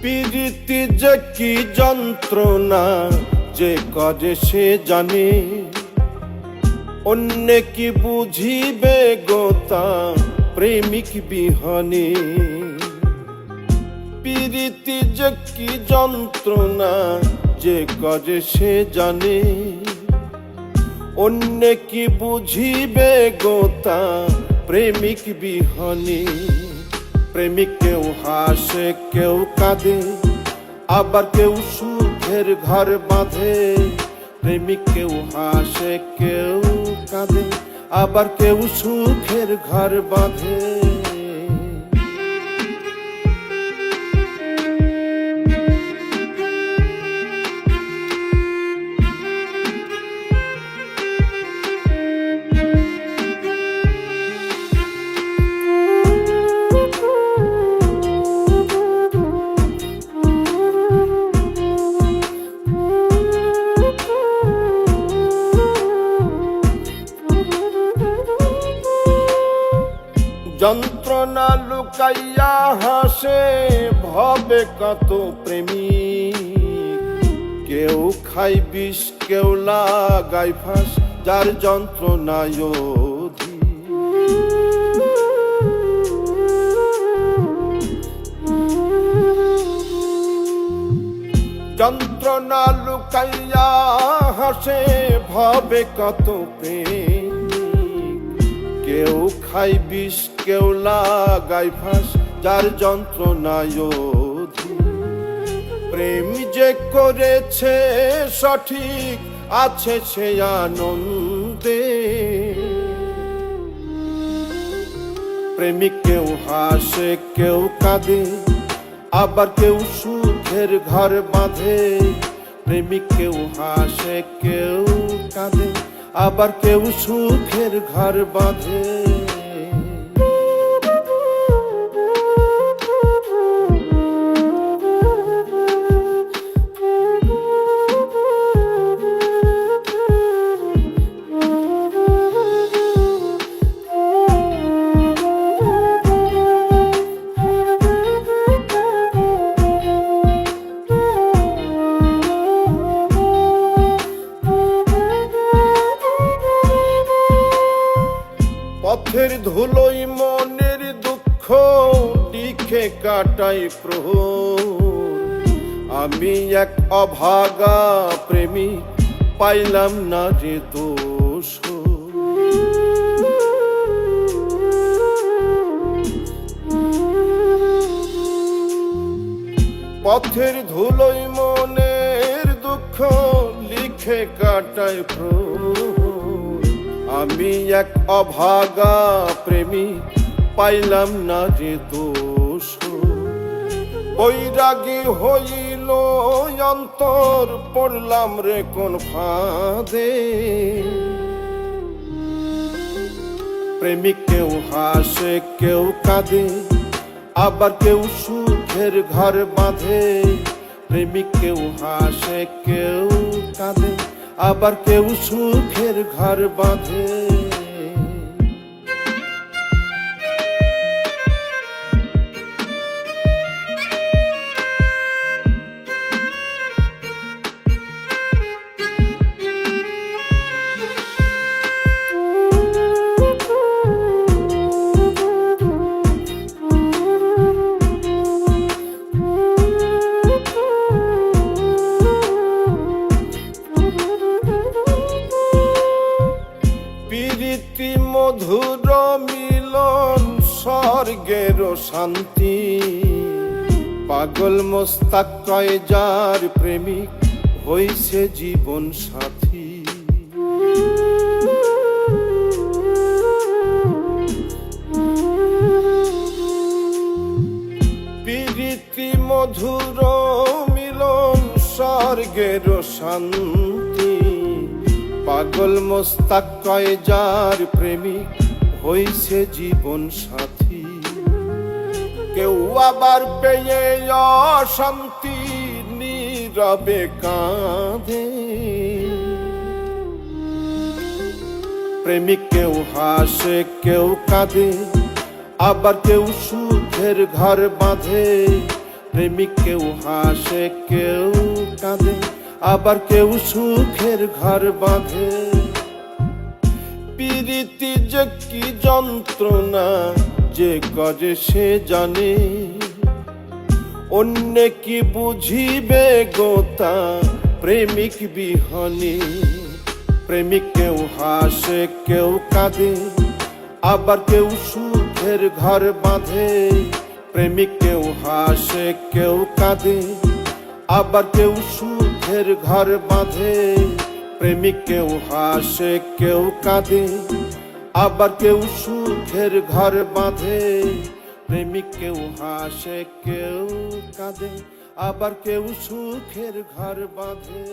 প্রীতি যে কি যন্ত্রণা যে করে সে জানে, অন্য কি বুঝিবে গোতা প্রেমিক বিহনে। প্রীতি যে কি যন্ত্রণা যে করে সে জানে, অন্য কি বুঝিবে গোতা প্রেমিক বিহনে। প্রেমিক কেউ হাসে কেউ কাঁদে, আবার কেউ সুখের ঘর বাঁধে। প্রেমিক কেউ হাসে কেউ কাঁদে, আবার কেউ সুখের ঘর বাঁধে। যন্ত্রণা লুকাইয়া হাসে ভবে কত প্রেমিক, কেউ খাই বিষ কেউ লাগাই ফাঁস, যার যন্ত্রণায় অধিক। যন্ত্রণা লুকাইয়া হাসে ভবে কত প্রেম, কেউ খাই বিষ কেউ লাগাই ফাঁস, যার যন্ত্রণায় অধিক। প্রেম যে করেছে সঠিক আছে সে আনন্দে। প্রেমিক কেউ হাসে কেউ কাঁদে, আবার কেউ সুখের ঘর বাঁধে। প্রেমিক কেউ হাসে কেউ কাঁদে, আবার কেউ সুখের ঘর বাঁধে। পথের ধুলোই মনের দুঃখ লিখে কাটাই প্রহর। আমি এক অভাগা প্রেমিক পাইলাম না যে দোষ। পথের ধুলোই মনের দুঃখ লিখে কাটাই প্রহর। আমি এক অভাগা প্রেমিক পাইলাম না যে দোষ। বৈরাগী হইল অন্তর পড়লাম রে কোন ফাঁদে। প্রেমিক কেউ হাসে কেউ কাঁদে, আবার কেউ সুখের ঘর বাঁধে। প্রেমিক কেউ হাসে কেউ কাঁদে, আবার কেউ সুখের ঘর বাঁধে। প্রীতি মধুর মিলন স্বর্গের শান্তি, পাগল মোস্তাক কয় যার প্রেমিক হইছে জীবন সাথী। প্রীতি মধুর মিলন স্বর্গের শান্তি, পাগল মোস্তাক কয় যার প্রেমিক হইছে জীবন সাথী। কেউ আবার পেয়ে অশান্তি নীরবে কাঁদে। প্রেমিক কেউ হাসে কেউ কাঁদে, আবার কেউ সুখের ঘর বাঁধে। প্রেমিক কেউ হাসে কেউ কাঁদে, আবার কেউ সুখের ঘর বাঁধে। প্রীতি যে কি যন্ত্রণা যে করে সে জানে, অন্য কি বুঝিবে গোতা প্রেমিক বিহনে। প্রেমিক কেউ হাসে কেউ কাঁদে, আবার কেউ সুখের ঘর বাঁধে। প্রেমিক কেউ হাসে কেউ কাঁদে, আবার কেউ সুখের ঘর বাঁধে। প্রেমিক কেউ হাসে কেউ কাঁদে, আবার কেউ সুখের ঘর বাঁধে। প্রেমিক কেউ হাসে কেউ কাঁদে, আবার কেউ সুখের ঘর বাঁধে।